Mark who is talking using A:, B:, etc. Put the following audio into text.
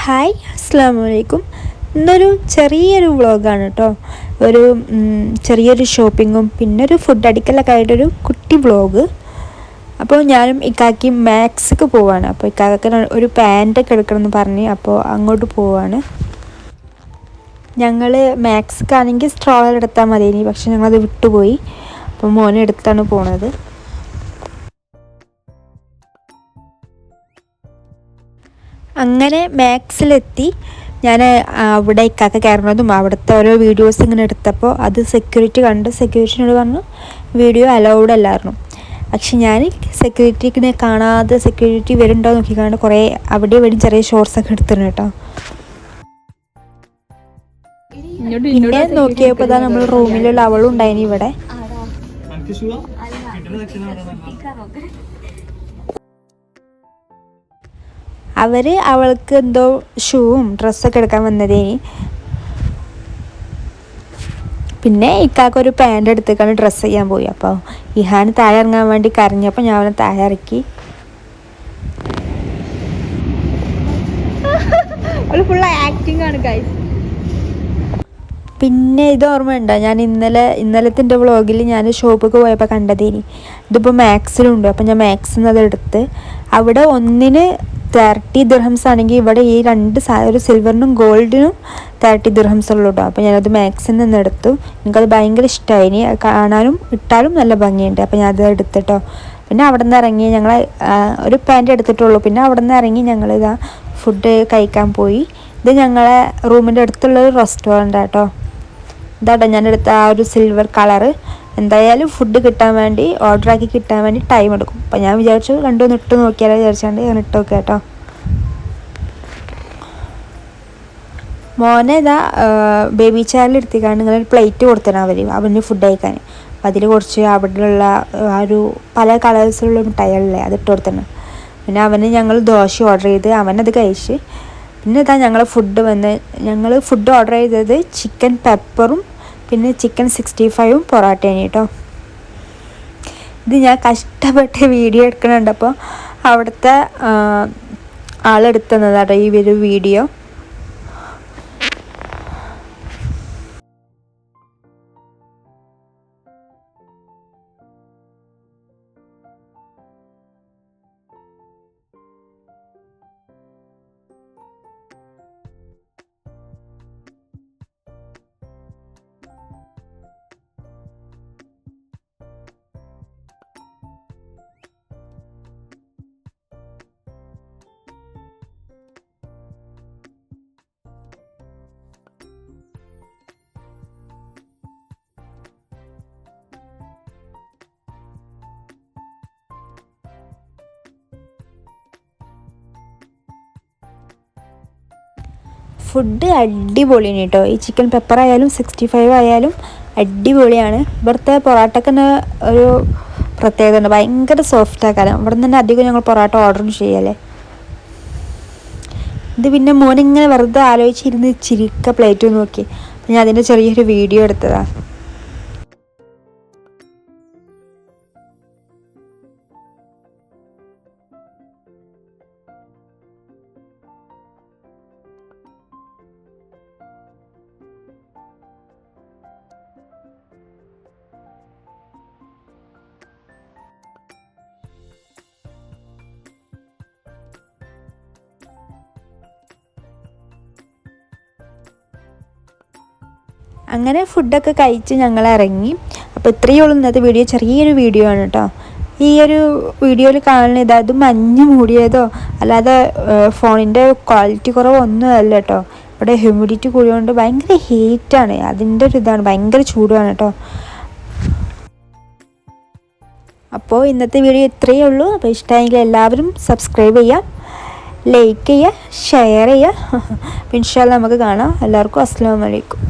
A: Hi അസ്സാം വലൈക്കും. ഇന്നൊരു ചെറിയൊരു വ്ളോഗാണ് കേട്ടോ. ഒരു ചെറിയൊരു ഷോപ്പിങ്ങും പിന്നെ ഒരു ഫുഡ് അടിക്കലൊക്കെ ആയിട്ടൊരു കുട്ടി വ്ളോഗ്. അപ്പോൾ ഞാനും ഇക്കാക്കി മാക്സിക്ക് പോവാണ്. അപ്പോൾ ഇക്കാക്ക് ഒരു പാൻറ്റൊക്കെ എടുക്കണമെന്ന് പറഞ്ഞ് അപ്പോൾ അങ്ങോട്ട് പോവാണ്. ഞങ്ങൾ മാക്സിക്കാണെങ്കിൽ സ്ട്രോളർ എടുത്താൽ മതിയേനി, പക്ഷെ ഞങ്ങളത് വിട്ടുപോയി. അപ്പോൾ മോനെ എടുത്താണ് പോണത്. അങ്ങനെ മാക്സിലെത്തി. ഞാൻ അവിടെ ഇക്കാക്ക കയറുന്നതും അവിടുത്തെ ഓരോ വീഡിയോസ് ഇങ്ങനെ എടുത്തപ്പോൾ അത് സെക്യൂരിറ്റി കണ്ട് സെക്യൂരിറ്റിനോട് പറഞ്ഞു വീഡിയോ അലൗഡ് അല്ലായിരുന്നു. പക്ഷെ ഞാൻ സെക്യൂരിറ്റിനെ കാണാതെ സെക്യൂരിറ്റി വരുന്നുണ്ടോ നോക്കിക്കാണ്ട് കുറേ അവിടെ ഇവിടെ ചെറിയ ഷോർട്സൊക്കെ എടുത്തിരുന്നു കേട്ടോ. പിന്നെ നോക്കിയപ്പോൾ ഇതാ നമ്മൾ റൂമിലുള്ള അവളും ഉണ്ടായിനി ഇവിടെ. അവൾക്ക് എന്തോ ഷൂവും ഡ്രസ്സൊക്കെ എടുക്കാൻ വന്നതേനി. പിന്നെ ഇക്കാക്കൊരു പാൻറ് എടുത്തേക്കാണ് ഡ്രസ്സ് ചെയ്യാൻ പോയി. അപ്പോൾ ഇഹാൻ താഴെ ഇറങ്ങാൻ വേണ്ടി കരഞ്ഞപ്പോൾ ഞാൻ അവനെ താഴെ ഇറക്കി. ഫുൾ ആക്ടിങ് ആണ് ഗൈസ്. പിന്നെ ഇത് ഓർമ്മയുണ്ടോ, ഞാൻ ഇന്നലത്തെ വ്ളോഗിൽ ഞാൻ ഷോപ്പിൽ പോയപ്പോൾ കണ്ടതേനി. ഇതിപ്പോൾ മാക്സിലുണ്ട്. അപ്പോൾ ഞാൻ മാക്സിൽ നിന്ന് അത് എടുത്ത്. അവിടെ ഒന്നിന് 30 ദിർഹംസ് ആണെങ്കിൽ ഇവിടെ ഈ രണ്ട് ഒരു സിൽവറിനും ഗോൾഡിനും 30 ദിർഹംസ് ഉള്ളൂ കേട്ടോ. അപ്പോൾ ഞാനത് മാക്സിൽ നിന്ന് എടുത്തു. എനിക്കത് ഭയങ്കര ഇഷ്ടമായി. കാണാനും ഇട്ടാലും നല്ല ഭംഗിയുണ്ട്. അപ്പോൾ ഞാനത് എടുത്തിട്ടോ. പിന്നെ അവിടെ നിന്ന് ഇറങ്ങി ഞങ്ങൾ ഒരു പാൻറ് എടുത്തിട്ടുള്ളൂ. പിന്നെ അവിടെ നിന്ന് ഇറങ്ങി ഞങ്ങളിതാ ഫുഡ് കഴിക്കാൻ പോയി. ഇത് ഞങ്ങളെ റൂമിൻ്റെ അടുത്തുള്ളൊരു റെസ്റ്റോറൻ്റ് കേട്ടോ. ഇതാട്ടോ ഞാനെടുത്ത ആ ഒരു സിൽവർ കളറ്. എന്തായാലും ഫുഡ് കിട്ടാൻ വേണ്ടി ഓർഡറാക്കി കിട്ടാൻ വേണ്ടി ടൈം എടുക്കും. അപ്പോൾ ഞാൻ വിചാരിച്ചു രണ്ടൊന്ന് ഇട്ട് നോക്കിയാലോ വിചാരിച്ചാണ്ട് ഞാൻ ഇട്ട് നോക്കുക കേട്ടോ. മോനെ ഇതാ ബേബി ചെയറിൽ എടുത്തിക്കാണ്ട് ഇങ്ങനെ ഒരു പ്ലേറ്റ് കൊടുത്തതാണ് അവന് ഫുഡ് കഴിക്കാൻ. അപ്പം അതിൽ കുറച്ച് അവിടെയുള്ള ആ ഒരു പല കളേഴ്സിലുള്ള മിഠായികളില്ലേ അതിട്ട് കൊടുത്തതാണ്. പിന്നെ അവന് ഞങ്ങൾ ദോശ ഓർഡർ ചെയ്ത് അവനത് കഴിച്ച്. പിന്നെ ഇതാ ഞങ്ങൾ ഫുഡ് ഓർഡർ ചെയ്തത് ചിക്കൻ പെപ്പറും പിന്നെ ചിക്കൻ 65 പൊറോട്ടയാണ് കേട്ടോ. ഇത് ഞാൻ കഷ്ടപ്പെട്ട് വീഡിയോ എടുക്കണുണ്ടപ്പോൾ അവിടുത്തെ ആളെടുത്തതാണ് ഈ ഒരു വീഡിയോ. ഫുഡ് അടിപൊളിയാണ് കേട്ടോ. ഈ ചിക്കൻ പെപ്പർ ആയാലും 65 ആയാലും അടിപൊളിയാണ്. ഇവിടുത്തെ പൊറോട്ടക്ക് ഒരു പ്രത്യേകത ഉണ്ട്, ഭയങ്കര സോഫ്റ്റ് ആക്കാനും. ഇവിടെ നിന്ന് തന്നെ അധികം ഞങ്ങൾ പൊറോട്ട ഓർഡർ ചെയ്യല്ലേ. ഇത് പിന്നെ മോനിങ്ങനെ വെറുതെ ആലോചിച്ചിരുന്ന് ചിരിക്ക പ്ലേറ്റ് നോക്കി. ഞാൻ അതിൻ്റെ ചെറിയൊരു വീഡിയോ എടുത്തതാണ്. അങ്ങനെ ഫുഡൊക്കെ കഴിച്ച് ഞങ്ങൾ ഇറങ്ങി. അപ്പോൾ ഇത്രയേ ഉള്ളൂ ഇന്നത്തെ വീഡിയോ. ചെറിയൊരു വീഡിയോ ആണ് കേട്ടോ. ഈ ഒരു വീഡിയോയിൽ കാണുന്നത് അത് മഞ്ഞ് മൂടിയതോ അല്ലാതെ ഫോണിൻ്റെ ക്വാളിറ്റി കുറവൊന്നും അല്ല കേട്ടോ. ഇവിടെ ഹ്യൂമിഡിറ്റി കൂടിയതുകൊണ്ട് ഭയങ്കര ഹീറ്റാണ്. അതിൻ്റെ ഒരു ഇതാണ്, ഭയങ്കര ചൂടുമാണ് കേട്ടോ. അപ്പോൾ ഇന്നത്തെ വീഡിയോ ഇത്രയേ ഉള്ളൂ. അപ്പോൾ ഇഷ്ടമായെങ്കിൽ എല്ലാവരും സബ്സ്ക്രൈബ് ചെയ്യുക, ലൈക്ക് ചെയ്യുക, ഷെയർ ചെയ്യുക. അപ്പോൾ ഇൻഷാ അല്ലാഹ് നമുക്ക് കാണാം. എല്ലാവർക്കും അസ്സലാമു അലൈക്കും.